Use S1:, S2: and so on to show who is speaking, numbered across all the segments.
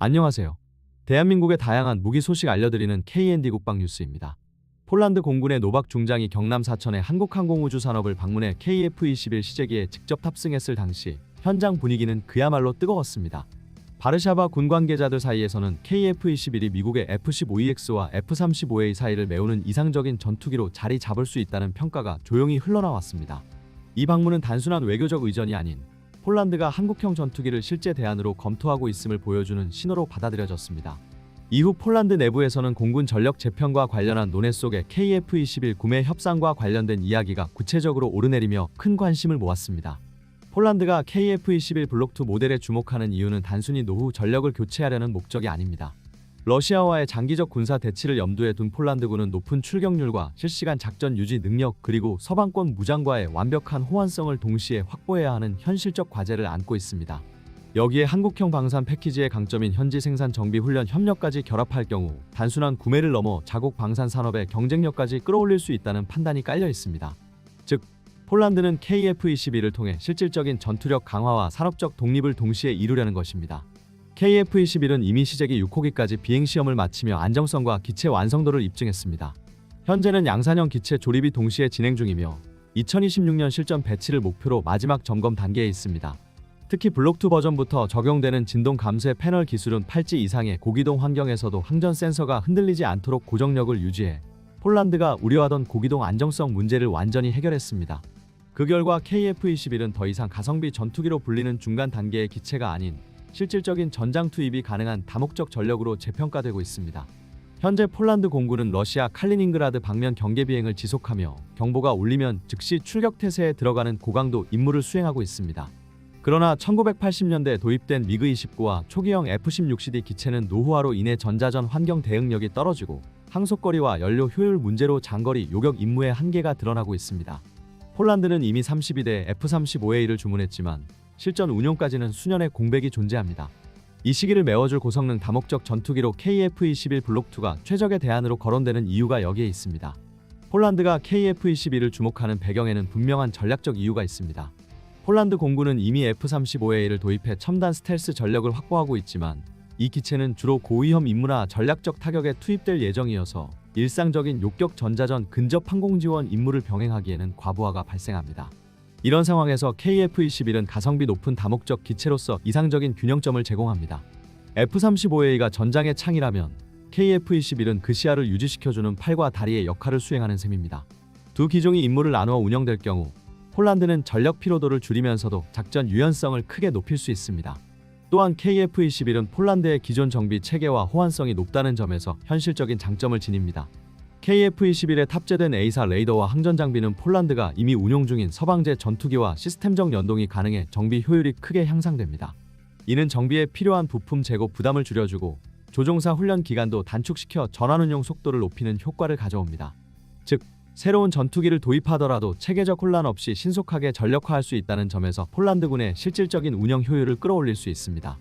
S1: 안녕하세요. 대한민국의 다양한 무기 소식 알려드리는 K&D 국방뉴스입니다. 폴란드 공군의 노박 중장이 경남 사천의 한국항공우주 산업을 방문해 KF-21 시제기에 직접 탑승했을 당시 현장 분위기는 그야말로 뜨거웠습니다. 바르샤바 군 관계자들 사이에서는 KF-21이 미국의 F-15EX와 F-35A 사이를 메우는 이상적인 전투기로 자리 잡을 수 있다는 평가가 조용히 흘러나왔습니다. 이 방문은 단순한 외교적 의전이 아닌 폴란드가 한국형 전투기를 실제 대안으로 검토하고 있음을 보여주는 신호로 받아들여졌습니다. 이후 폴란드 내부에서는 공군 전력 재편과 관련한 논의 속에 KF-21 구매 협상과 관련된 이야기가 구체적으로 오르내리며 큰 관심을 모았습니다. 폴란드가 KF-21 블록2 모델에 주목하는 이유는 단순히 노후 전력을 교체하려는 목적이 아닙니다. 러시아와의 장기적 군사 대치를 염두에 둔 폴란드군은 높은 출격률과 실시간 작전 유지 능력 그리고 서방권 무장과의 완벽한 호환성을 동시에 확보해야 하는 현실적 과제를 안고 있습니다. 여기에 한국형 방산 패키지의 강점인 현지 생산 정비 훈련 협력까지 결합할 경우 단순한 구매를 넘어 자국 방산 산업의 경쟁력까지 끌어올릴 수 있다는 판단이 깔려 있습니다. 즉, 폴란드는 KF-21을 통해 실질적인 전투력 강화와 산업적 독립을 동시에 이루려는 것입니다. KF-21은 이미 시제기 6호기까지 비행시험을 마치며 안정성과 기체 완성도를 입증했습니다. 현재는 양산형 기체 조립이 동시에 진행 중이며 2026년 실전 배치를 목표로 마지막 점검 단계에 있습니다. 특히 블록2 버전부터 적용되는 진동 감쇄 패널 기술은 팔찌 이상의 고기동 환경에서도 항전 센서가 흔들리지 않도록 고정력을 유지해 폴란드가 우려하던 고기동 안정성 문제를 완전히 해결했습니다. 그 결과 KF-21은 더 이상 가성비 전투기로 불리는 중간 단계의 기체가 아닌 실질적인 전장 투입이 가능한 다목적 전력으로 재평가되고 있습니다. 현재 폴란드 공군은 러시아 칼리닝그라드 방면 경계 비행을 지속하며 경보가 울리면 즉시 출격 태세에 들어가는 고강도 임무를 수행하고 있습니다. 그러나 1980년대 도입된 미그-29와 초기형 F-16CD 기체는 노후화로 인해 전자전 환경 대응력이 떨어지고 항속거리와 연료 효율 문제로 장거리 요격 임무의 한계가 드러나고 있습니다. 폴란드는 이미 32대 F-35A를 주문했지만 실전 운용까지는 수년의 공백이 존재합니다. 이 시기를 메워줄 고성능 다목적 전투기로 KF-21 블록2가 최적의 대안으로 거론되는 이유가 여기에 있습니다. 폴란드가 KF-21을 주목하는 배경에는 분명한 전략적 이유가 있습니다. 폴란드 공군은 이미 F-35A를 도입해 첨단 스텔스 전력을 확보하고 있지만 이 기체는 주로 고위험 임무나 전략적 타격에 투입될 예정이어서 일상적인 요격 전자전 근접 항공 지원 임무를 병행하기에는 과부하가 발생합니다. 이런 상황에서 KF-21은 가성비 높은 다목적 기체로서 이상적인 균형점을 제공합니다. F-35A가 전장의 창이라면 KF-21은 그 시야를 유지시켜주는 팔과 다리의 역할을 수행하는 셈입니다. 두 기종이 임무를 나누어 운영될 경우 폴란드는 전력 피로도를 줄이면서도 작전 유연성을 크게 높일 수 있습니다. 또한 KF-21은 폴란드의 기존 정비 체계와 호환성이 높다는 점에서 현실적인 장점을 지닙니다. KF-21에 탑재된 A사 레이더와 항전 장비는 폴란드가 이미 운용 중인 서방제 전투기와 시스템적 연동이 가능해 정비 효율이 크게 향상됩니다. 이는 정비에 필요한 부품 재고 부담을 줄여주고 조종사 훈련 기간도 단축시켜 전환 운용 속도를 높이는 효과를 가져옵니다. 즉, 새로운 전투기를 도입하더라도 체계적 혼란 없이 신속하게 전력화할 수 있다는 점에서 폴란드군의 실질적인 운영 효율을 끌어올릴 수 있습니다.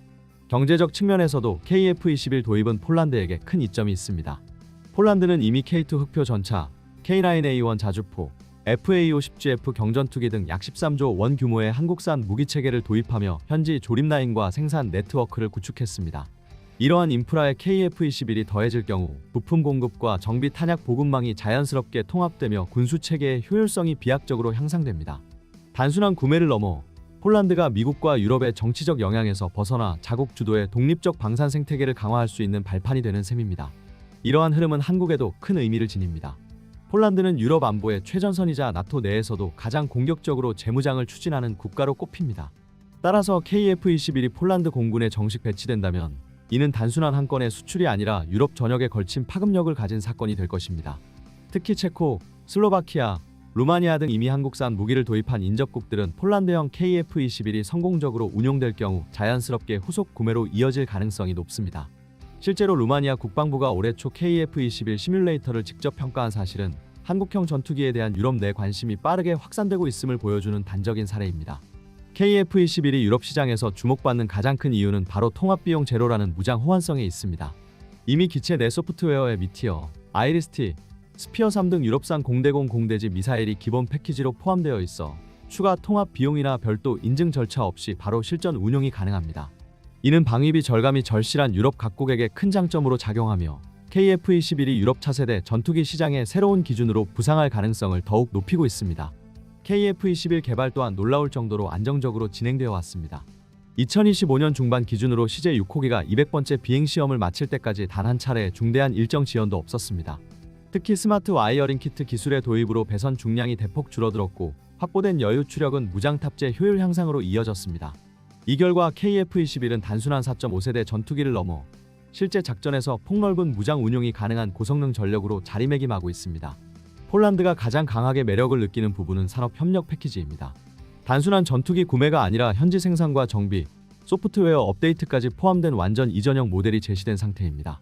S1: 경제적 측면에서도 KF-21 도입은 폴란드에게 큰 이점이 있습니다. 폴란드는 이미 K2 흑표 전차, K9A1 자주포, FA-50GF 경전투기 등 약 13조 원 규모의 한국산 무기체계를 도입하며 현지 조립 라인과 생산 네트워크를 구축했습니다. 이러한 인프라에 KF-21이 더해질 경우 부품 공급과 정비 탄약 보급망이 자연스럽게 통합되며 군수체계의 효율성이 비약적으로 향상됩니다. 단순한 구매를 넘어 폴란드가 미국과 유럽의 정치적 영향에서 벗어나 자국 주도의 독립적 방산 생태계를 강화할 수 있는 발판이 되는 셈입니다. 이러한 흐름은 한국에도 큰 의미를 지닙니다. 폴란드는 유럽 안보의 최전선이자 나토 내에서도 가장 공격적으로 재무장을 추진하는 국가로 꼽힙니다. 따라서 KF-21이 폴란드 공군에 정식 배치된다면 이는 단순한 한 건의 수출이 아니라 유럽 전역에 걸친 파급력을 가진 사건이 될 것입니다. 특히 체코, 슬로바키아, 루마니아 등 이미 한국산 무기를 도입한 인접국들은 폴란드형 KF-21이 성공적으로 운용될 경우 자연스럽게 후속 구매로 이어질 가능성이 높습니다. 실제로 루마니아 국방부가 올해 초 KF-21 시뮬레이터를 직접 평가한 사실은 한국형 전투기에 대한 유럽 내 관심이 빠르게 확산되고 있음을 보여주는 단적인 사례입니다. KF-21이 유럽 시장에서 주목받는 가장 큰 이유는 바로 통합비용 제로라는 무장 호환성에 있습니다. 이미 기체 내 소프트웨어에 미티어, 아이리스-T, 스피어3 등 유럽산 공대공 공대지 미사일이 기본 패키지로 포함되어 있어 추가 통합 비용이나 별도 인증 절차 없이 바로 실전 운용이 가능합니다. 이는 방위비 절감이 절실한 유럽 각국에게 큰 장점으로 작용하며 KF-21이 유럽 차세대 전투기 시장의 새로운 기준으로 부상할 가능성을 더욱 높이고 있습니다. KF-21 개발 또한 놀라울 정도로 안정적으로 진행되어 왔습니다. 2025년 중반 기준으로 CJ 6호기가 200번째 비행시험을 마칠 때까지 단 한 차례 중대한 일정 지연도 없었습니다. 특히 스마트 와이어링 키트 기술의 도입으로 배선 중량이 대폭 줄어들었고 확보된 여유 추력은 무장 탑재 효율 향상으로 이어졌습니다. 이 결과 KF-21은 단순한 4.5세대 전투기를 넘어 실제 작전에서 폭넓은 무장 운용이 가능한 고성능 전력으로 자리매김하고 있습니다. 폴란드가 가장 강하게 매력을 느끼는 부분은 산업협력 패키지입니다. 단순한 전투기 구매가 아니라 현지 생산과 정비, 소프트웨어 업데이트까지 포함된 완전 이전형 모델이 제시된 상태입니다.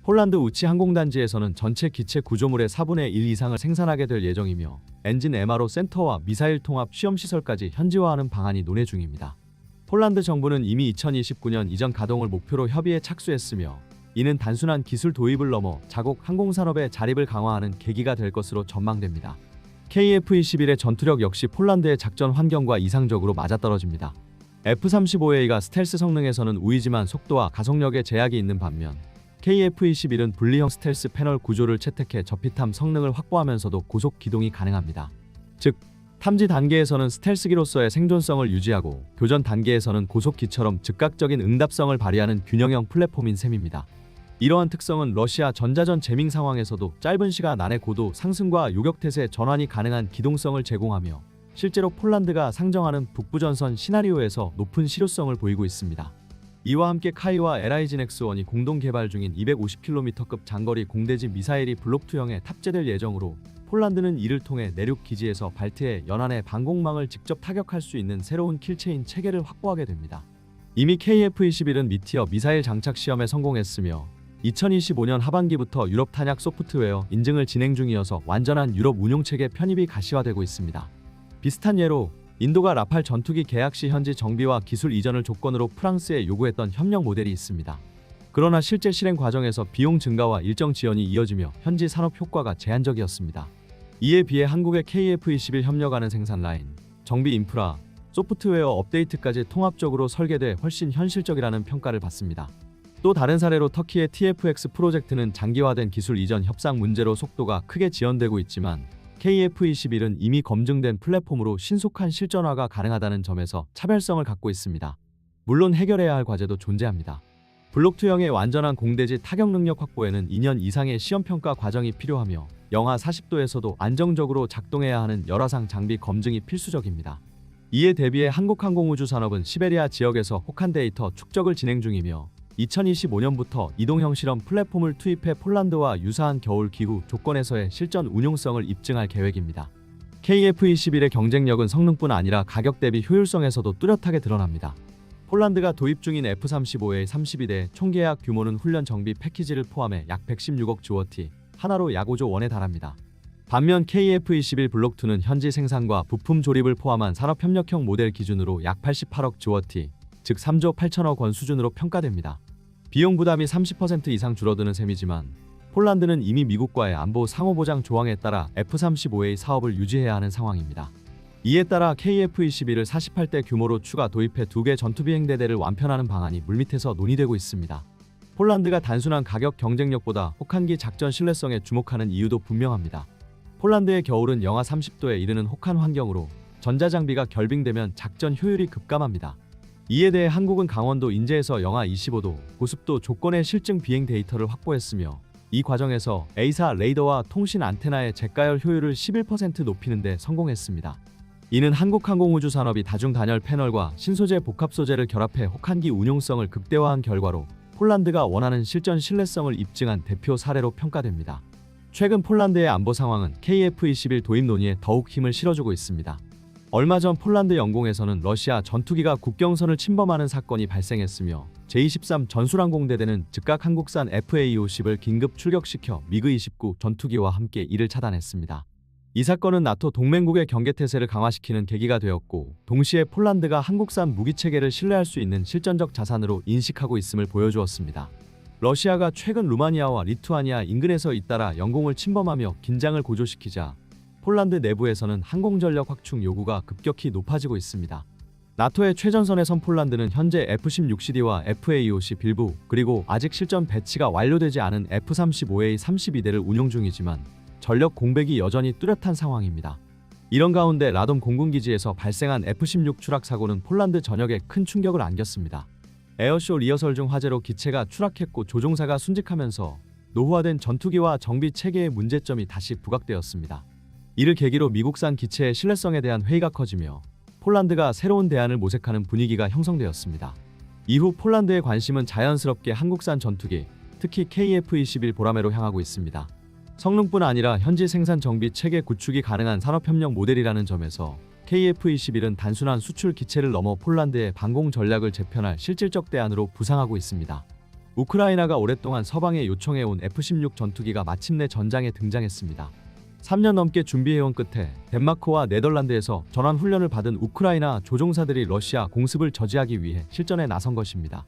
S1: 폴란드 우치 항공단지에서는 전체 기체 구조물의 4분의 1 이상을 생산하게 될 예정이며 엔진 MRO 센터와 미사일 통합 시험시설까지 현지화하는 방안이 논의 중입니다. 폴란드 정부는 이미 2029년 이전 가동을 목표로 협의에 착수했으며 이는 단순한 기술 도입을 넘어 자국 항공산업의 자립을 강화하는 계기가 될 것으로 전망됩니다. KF-21의 전투력 역시 폴란드의 작전 환경과 이상적으로 맞아떨어집니다. F-35A가 스텔스 성능에서는 우위지만 속도와 가속력에 제약이 있는 반면 KF-21은 분리형 스텔스 패널 구조를 채택해 저피탐 성능을 확보하면서도 고속 기동이 가능합니다. 즉, 탐지 단계에서는 스텔스기로서의 생존성을 유지하고 교전 단계에서는 고속기처럼 즉각적인 응답성을 발휘하는 균형형 플랫폼인 셈입니다. 이러한 특성은 러시아 전자전 재밍 상황에서도 짧은 시간 안에 고도 상승과 요격태세 전환이 가능한 기동성을 제공하며 실제로 폴란드가 상정하는 북부전선 시나리오에서 높은 실효성을 보이고 있습니다. 이와 함께 카이와 LIGNX1이 공동 개발 중인 250km급 장거리 공대지 미사일이 블록2형에 탑재될 예정으로 폴란드는 이를 통해 내륙 기지에서 발트해 연안의 방공망을 직접 타격할 수 있는 새로운 킬체인 체계를 확보하게 됩니다. 이미 KF-21은 미티어 미사일 장착 시험에 성공했으며 2025년 하반기부터 유럽 탄약 소프트웨어 인증을 진행 중이어서 완전한 유럽 운용체계 편입이 가시화되고 있습니다. 비슷한 예로 인도가 라팔 전투기 계약 시 현지 정비와 기술 이전을 조건으로 프랑스에 요구했던 협력 모델이 있습니다. 그러나 실제 실행 과정에서 비용 증가와 일정 지연이 이어지며 현지 산업 효과가 제한적이었습니다. 이에 비해 한국의 KF-21 협력하는 생산 라인, 정비 인프라, 소프트웨어 업데이트까지 통합적으로 설계돼 훨씬 현실적이라는 평가를 받습니다. 또 다른 사례로 터키의 TFX 프로젝트는 장기화된 기술 이전 협상 문제로 속도가 크게 지연되고 있지만 KF-21은 이미 검증된 플랫폼으로 신속한 실전화가 가능하다는 점에서 차별성을 갖고 있습니다. 물론 해결해야 할 과제도 존재합니다. 블록2형의 완전한 공대지 타격 능력 확보에는 2년 이상의 시험평가 과정이 필요하며 영하 40도에서도 안정적으로 작동해야 하는 열화상 장비 검증이 필수적입니다. 이에 대비해 한국항공우주산업은 시베리아 지역에서 혹한 데이터 축적을 진행 중이며 2025년부터 이동형 실험 플랫폼을 투입해 폴란드와 유사한 겨울 기후 조건에서의 실전 운용성을 입증할 계획입니다. KF-21의 경쟁력은 성능뿐 아니라 가격 대비 효율성에서도 뚜렷하게 드러납니다. 폴란드가 도입 중인 F-35의 32대 총계약 규모는 훈련 정비 패키지를 포함해 약 116억 주어티, 하나로 약 5조 원에 달합니다. 반면 KF-21 블록2는 현지 생산과 부품 조립을 포함한 산업협력형 모델 기준으로 약 88억 주어티, 즉 3조 8천억 원 수준으로 평가됩니다. 비용 부담이 30% 이상 줄어드는 셈이지만 폴란드는 이미 미국과의 안보 상호보장 조항에 따라 F-35A 사업을 유지해야 하는 상황입니다. 이에 따라 KF-21을 48대 규모로 추가 도입해 2개 전투비행대대를 완편하는 방안이 물밑에서 논의되고 있습니다. 폴란드가 단순한 가격 경쟁력보다 혹한기 작전 신뢰성에 주목하는 이유도 분명합니다. 폴란드의 겨울은 영하 30도에 이르는 혹한 환경으로 전자장비가 결빙되면 작전 효율이 급감합니다. 이에 대해 한국은 강원도 인제에서 영하 25도, 고습도 조건의 실증 비행 데이터를 확보했으며 이 과정에서 A사 레이더와 통신 안테나의 재가열 효율을 11% 높이는 데 성공했습니다. 이는 한국항공우주산업이 다중단열 패널과 신소재 복합 소재를 결합해 혹한기 운용성을 극대화한 결과로 폴란드가 원하는 실전 신뢰성을 입증한 대표 사례로 평가됩니다. 최근 폴란드의 안보 상황은 KF-21 도입 논의에 더욱 힘을 실어주고 있습니다. 얼마 전 폴란드 영공에서는 러시아 전투기가 국경선을 침범하는 사건이 발생했으며 제-23 전술항공대대는 즉각 한국산 FA-50을 긴급 출격시켜 미그-29 전투기와 함께 이를 차단했습니다. 이 사건은 나토 동맹국의 경계태세를 강화시키는 계기가 되었고 동시에 폴란드가 한국산 무기체계를 신뢰할 수 있는 실전적 자산으로 인식하고 있음을 보여주었습니다. 러시아가 최근 루마니아와 리투아니아 인근에서 잇따라 영공을 침범하며 긴장을 고조시키자 폴란드 내부에서는 항공전력 확충 요구가 급격히 높아지고 있습니다. 나토의 최전선에 선 폴란드는 현재 F-16CD와 F-A-50 일부 그리고 아직 실전 배치가 완료되지 않은 F-35A 32대를 운용 중이지만 전력 공백이 여전히 뚜렷한 상황입니다. 이런 가운데 라돔 공군기지에서 발생한 F-16 추락 사고는 폴란드 전역에 큰 충격을 안겼습니다. 에어쇼 리허설 중 화재로 기체가 추락했고 조종사가 순직하면서 노후화된 전투기와 정비 체계의 문제점이 다시 부각되었습니다. 이를 계기로 미국산 기체의 신뢰성에 대한 회의가 커지며 폴란드가 새로운 대안을 모색하는 분위기가 형성되었습니다. 이후 폴란드의 관심은 자연스럽게 한국산 전투기, 특히 KF-21 보라매로 향하고 있습니다. 성능뿐 아니라 현지 생산 정비 체계 구축이 가능한 산업협력 모델이라는 점에서 KF-21은 단순한 수출 기체를 넘어 폴란드의 방공 전략을 재편할 실질적 대안으로 부상하고 있습니다. 우크라이나가 오랫동안 서방에 요청해온 F-16 전투기가 마침내 전장에 등장했습니다. 3년 넘게 준비해온 끝에 덴마크와 네덜란드에서 전환 훈련을 받은 우크라이나 조종사들이 러시아 공습을 저지하기 위해 실전에 나선 것입니다.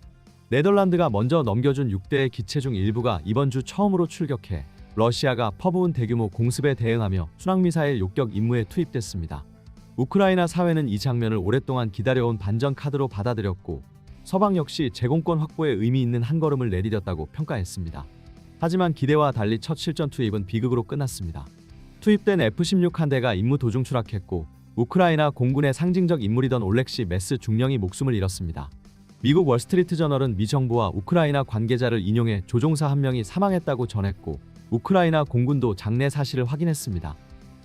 S1: 네덜란드가 먼저 넘겨준 6대의 기체 중 일부가 이번 주 처음으로 출격해 러시아가 퍼부은 대규모 공습에 대응하며 순항미사일 요격 임무에 투입됐습니다. 우크라이나 사회는 이 장면을 오랫동안 기다려온 반전 카드로 받아들였고 서방 역시 제공권 확보에 의미 있는 한 걸음을 내디뎠다고 평가했습니다. 하지만 기대와 달리 첫 실전 투입은 비극으로 끝났습니다. 투입된 F-16 한 대가 임무 도중 추락했고 우크라이나 공군의 상징적 인물이던 올렉시 메스 중령이 목숨을 잃었습니다. 미국 월스트리트 저널은 미 정부와 우크라이나 관계자를 인용해 조종사 한 명이 사망했다고 전했고 우크라이나 공군도 장례 사실을 확인했습니다.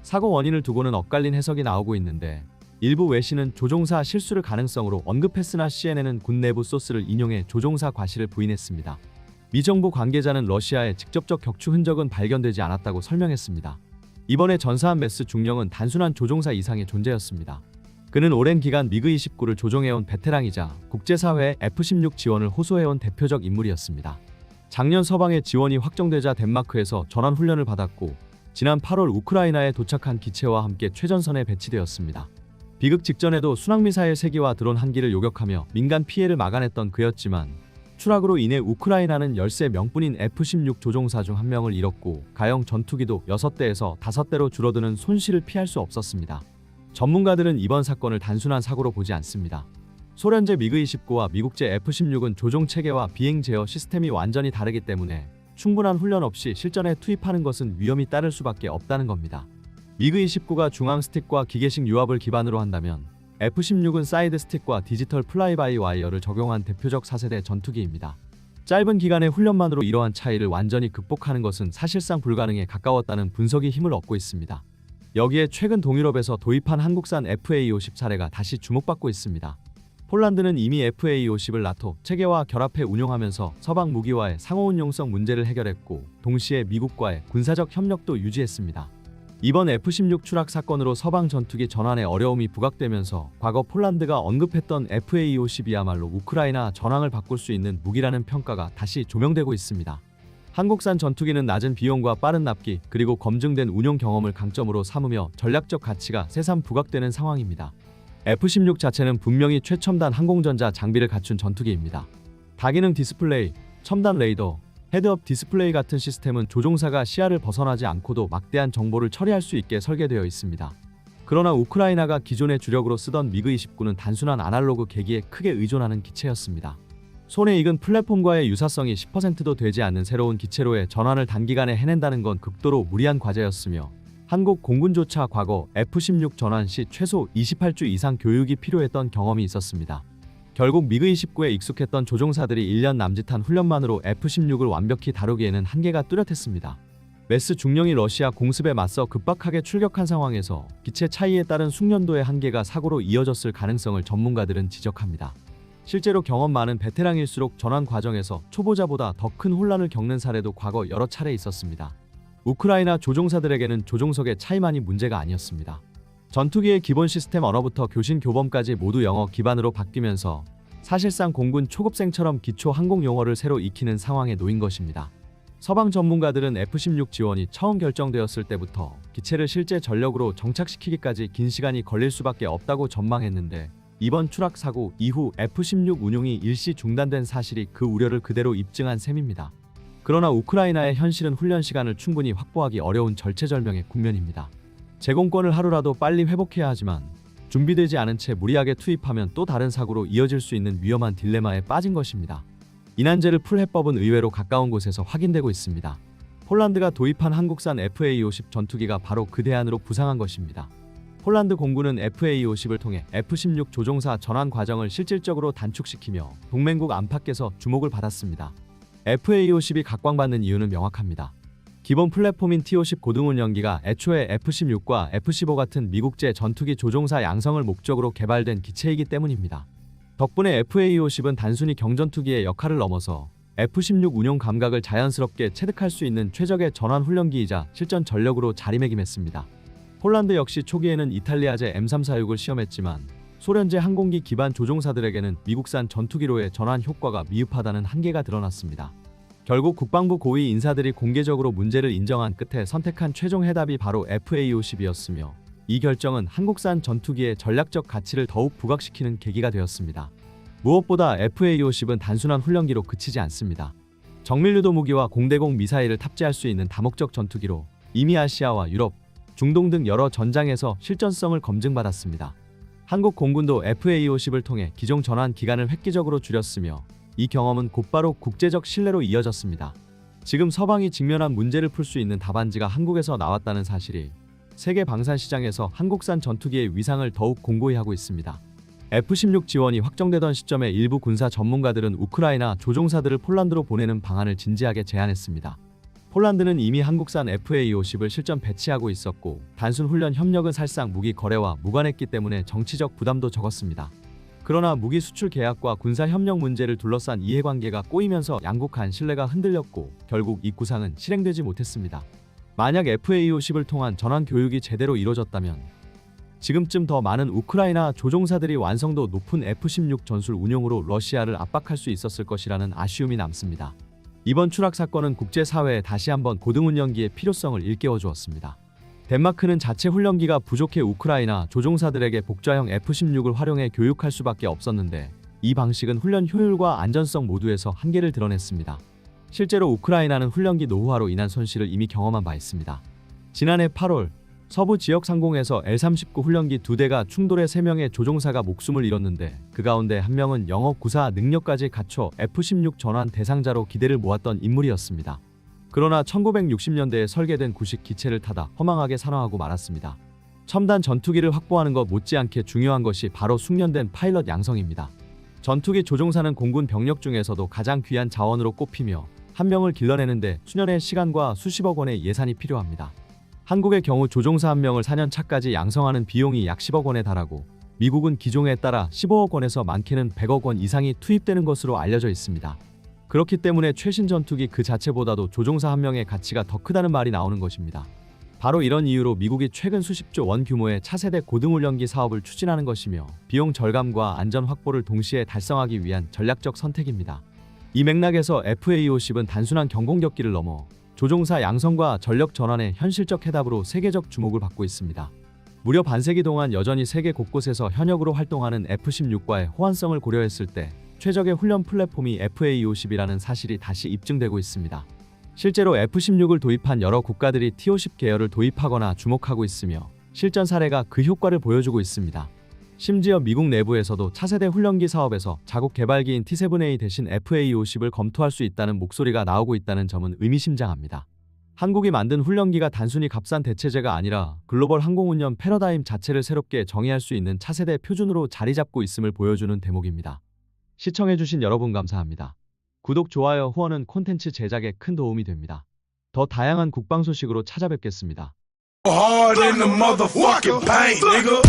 S1: 사고 원인을 두고는 엇갈린 해석이 나오고 있는데 일부 외신은 조종사 실수를 가능성으로 언급했으나 CNN은 군 내부 소스를 인용해 조종사 과실을 부인했습니다. 미 정부 관계자는 러시아의 직접적 격추 흔적은 발견되지 않았다고 설명했습니다. 이번에 전사한 메스 중령은 단순한 조종사 이상의 존재였습니다. 그는 오랜 기간 미그 29를 조종해온 베테랑이자 국제사회의 F-16 지원을 호소해온 대표적 인물이었습니다. 작년 서방의 지원이 확정되자 덴마크에서 전환훈련을 받았고 지난 8월 우크라이나에 도착한 기체와 함께 최전선에 배치되었습니다. 비극 직전에도 순항미사일 3기와 드론 1기를 요격하며 민간 피해를 막아냈던 그였지만 추락으로 인해 우크라이나는 13명뿐인 F-16 조종사 중 1명을 잃었고 가형 전투기도 6대에서 5대로 줄어드는 손실을 피할 수 없었습니다. 전문가들은 이번 사건을 단순한 사고로 보지 않습니다. 소련제 미그-29와 미국제 F-16은 조종체계와 비행 제어 시스템이 완전히 다르기 때문에 충분한 훈련 없이 실전에 투입하는 것은 위험이 따를 수밖에 없다는 겁니다. 미그-29가 중앙 스틱과 기계식 유압을 기반으로 한다면 F-16은 사이드 스틱과 디지털 플라이바이 와이어를 적용한 대표적 4세대 전투기입니다. 짧은 기간의 훈련만으로 이러한 차이를 완전히 극복하는 것은 사실상 불가능에 가까웠다는 분석이 힘을 얻고 있습니다. 여기에 최근 동유럽에서 도입한 한국산 FA-50 사례가 다시 주목받고 있습니다. 폴란드는 이미 FA-50을 나토 체계와 결합해 운용하면서 서방 무기와의 상호운용성 문제를 해결했고 동시에 미국과의 군사적 협력도 유지했습니다. 이번 F-16 추락 사건으로 서방 전투기 전환에 어려움이 부각되면서 과거 폴란드가 언급했던 FA-50이야말로 우크라이나 전황을 바꿀 수 있는 무기라는 평가가 다시 조명되고 있습니다. 한국산 전투기는 낮은 비용과 빠른 납기 그리고 검증된 운용 경험을 강점으로 삼으며 전략적 가치가 새삼 부각되는 상황입니다. F-16 자체는 분명히 최첨단 항공전자 장비를 갖춘 전투기입니다. 다기능 디스플레이, 첨단 레이더, 헤드업 디스플레이 같은 시스템은 조종사가 시야를 벗어나지 않고도 막대한 정보를 처리할 수 있게 설계되어 있습니다. 그러나 우크라이나가 기존의 주력으로 쓰던 미그-29는 단순한 아날로그 계기에 크게 의존하는 기체였습니다. 손에 익은 플랫폼과의 유사성이 10%도 되지 않는 새로운 기체로의 전환을 단기간에 해낸다는 건 극도로 무리한 과제였으며 한국 공군조차 과거 F-16 전환 시 최소 28주 이상 교육이 필요했던 경험이 있었습니다. 결국 미그-29에 익숙했던 조종사들이 1년 남짓한 훈련만으로 F-16을 완벽히 다루기에는 한계가 뚜렷했습니다. 메스 중령이 러시아 공습에 맞서 급박하게 출격한 상황에서 기체 차이에 따른 숙련도의 한계가 사고로 이어졌을 가능성을 전문가들은 지적합니다. 실제로 경험 많은 베테랑일수록 전환 과정에서 초보자보다 더 큰 혼란을 겪는 사례도 과거 여러 차례 있었습니다. 우크라이나 조종사들에게는 조종석의 차이만이 문제가 아니었습니다. 전투기의 기본 시스템 언어부터 교신 교범까지 모두 영어 기반으로 바뀌면서 사실상 공군 초급생처럼 기초 항공 용어를 새로 익히는 상황에 놓인 것입니다. 서방 전문가들은 F-16 지원이 처음 결정되었을 때부터 기체를 실제 전력으로 정착시키기까지 긴 시간이 걸릴 수밖에 없다고 전망했는데 이번 추락 사고 이후 F-16 운용이 일시 중단된 사실이 그 우려를 그대로 입증한 셈입니다. 그러나 우크라이나의 현실은 훈련 시간을 충분히 확보하기 어려운 절체절명의 국면입니다. 제공권을 하루라도 빨리 회복해야 하지만 준비되지 않은 채 무리하게 투입하면 또 다른 사고로 이어질 수 있는 위험한 딜레마에 빠진 것입니다. 이난제르 풀 해법은 의외로 가까운 곳에서 확인되고 있습니다. 폴란드가 도입한 한국산 FA-50 전투기가 바로 그 대안으로 부상한 것입니다. 폴란드 공군은 FA-50을 통해 F-16 조종사 전환 과정을 실질적으로 단축시키며 동맹국 안팎에서 주목을 받았습니다. FA-50이 각광받는 이유는 명확합니다. 기본 플랫폼인 T-50 고등운영기가 애초에 F-16과 F-15 같은 미국제 전투기 조종사 양성을 목적으로 개발된 기체이기 때문입니다. 덕분에 FA-50은 단순히 경전투기의 역할을 넘어서 F-16 운용 감각을 자연스럽게 체득할 수 있는 최적의 전환 훈련기이자 실전 전력으로 자리매김했습니다. 폴란드 역시 초기에는 이탈리아제 M346을 시험했지만 소련제 항공기 기반 조종사들에게는 미국산 전투기로의 전환 효과가 미흡하다는 한계가 드러났습니다. 결국 국방부 고위 인사들이 공개적으로 문제를 인정한 끝에 선택한 최종 해답이 바로 FA-50이었으며 이 결정은 한국산 전투기의 전략적 가치를 더욱 부각시키는 계기가 되었습니다. 무엇보다 FA-50은 단순한 훈련기로 그치지 않습니다. 정밀유도 무기와 공대공 미사일을 탑재할 수 있는 다목적 전투기로 이미 아시아와 유럽, 중동 등 여러 전장에서 실전성을 검증받았습니다. 한국 공군도 FA-50을 통해 기종 전환 기간을 획기적으로 줄였으며 이 경험은 곧바로 국제적 신뢰로 이어졌습니다. 지금 서방이 직면한 문제를 풀 수 있는 답안지가 한국에서 나왔다는 사실이 세계 방산 시장에서 한국산 전투기의 위상을 더욱 공고히 하고 있습니다. F-16 지원이 확정되던 시점에 일부 군사 전문가들은 우크라이나 조종사들을 폴란드로 보내는 방안을 진지하게 제안했습니다. 폴란드는 이미 한국산 FA-50을 실전 배치하고 있었고 단순 훈련 협력은 사실상 무기 거래와 무관했기 때문에 정치적 부담도 적었습니다. 그러나 무기 수출 계약과 군사 협력 문제를 둘러싼 이해관계가 꼬이면서 양국 간 신뢰가 흔들렸고 결국 이 구상은 실행되지 못했습니다. 만약 FA-50을 통한 전환 교육이 제대로 이뤄졌다면 지금쯤 더 많은 우크라이나 조종사들이 완성도 높은 F-16 전술 운용으로 러시아를 압박할 수 있었을 것이라는 아쉬움이 남습니다. 이번 추락 사건은 국제사회에 다시 한번 고등운영기의 필요성을 일깨워주었습니다. 덴마크는 자체 훈련기가 부족해 우크라이나 조종사들에게 복좌형 F-16을 활용해 교육할 수밖에 없었는데 이 방식은 훈련 효율과 안전성 모두에서 한계를 드러냈습니다. 실제로 우크라이나는 훈련기 노후화로 인한 손실을 이미 경험한 바 있습니다. 지난해 8월 서부 지역 상공에서 L-39 훈련기 2대가 충돌해 3명의 조종사가 목숨을 잃었는데 그 가운데 한 명은 영어 구사 능력까지 갖춰 F-16 전환 대상자로 기대를 모았던 인물이었습니다. 그러나 1960년대에 설계된 구식 기체를 타다 허망하게 산화하고 말았습니다. 첨단 전투기를 확보하는 것 못지않게 중요한 것이 바로 숙련된 파일럿 양성입니다. 전투기 조종사는 공군 병력 중에서도 가장 귀한 자원으로 꼽히며 한 명을 길러내는데 수년의 시간과 수십억 원의 예산이 필요합니다. 한국의 경우 조종사 한 명을 4년 차까지 양성하는 비용이 약 10억 원에 달하고 미국은 기종에 따라 15억 원에서 많게는 100억 원 이상이 투입되는 것으로 알려져 있습니다. 그렇기 때문에 최신 전투기 그 자체보다도 조종사 한 명의 가치가 더 크다는 말이 나오는 것입니다. 바로 이런 이유로 미국이 최근 수십조 원 규모의 차세대 고등훈련기 사업을 추진하는 것이며 비용 절감과 안전 확보를 동시에 달성하기 위한 전략적 선택입니다. 이 맥락에서 FA-50은 단순한 경공격기를 넘어 조종사 양성과 전력 전환의 현실적 해답으로 세계적 주목을 받고 있습니다. 무려 반세기 동안 여전히 세계 곳곳에서 현역으로 활동하는 F-16과의 호환성을 고려했을 때 최적의 훈련 플랫폼이 FA-50이라는 사실이 다시 입증되고 있습니다. 실제로 F-16을 도입한 여러 국가들이 T-50 계열을 도입하거나 주목하고 있으며 실전 사례가 그 효과를 보여주고 있습니다. 심지어 미국 내부에서도 차세대 훈련기 사업에서 자국 개발기인 T-7A 대신 FA-50을 검토할 수 있다는 목소리가 나오고 있다는 점은 의미심장합니다. 한국이 만든 훈련기가 단순히 값싼 대체제가 아니라 글로벌 항공운영 패러다임 자체를 새롭게 정의할 수 있는 차세대 표준으로 자리 잡고 있음을 보여주는 대목입니다. 시청해주신 여러분 감사합니다. 구독, 좋아요, 후원은 콘텐츠 제작에 큰 도움이 됩니다. 더 다양한 국방 소식으로 찾아뵙겠습니다.
S2: Hard in the motherfucking paint, nigga.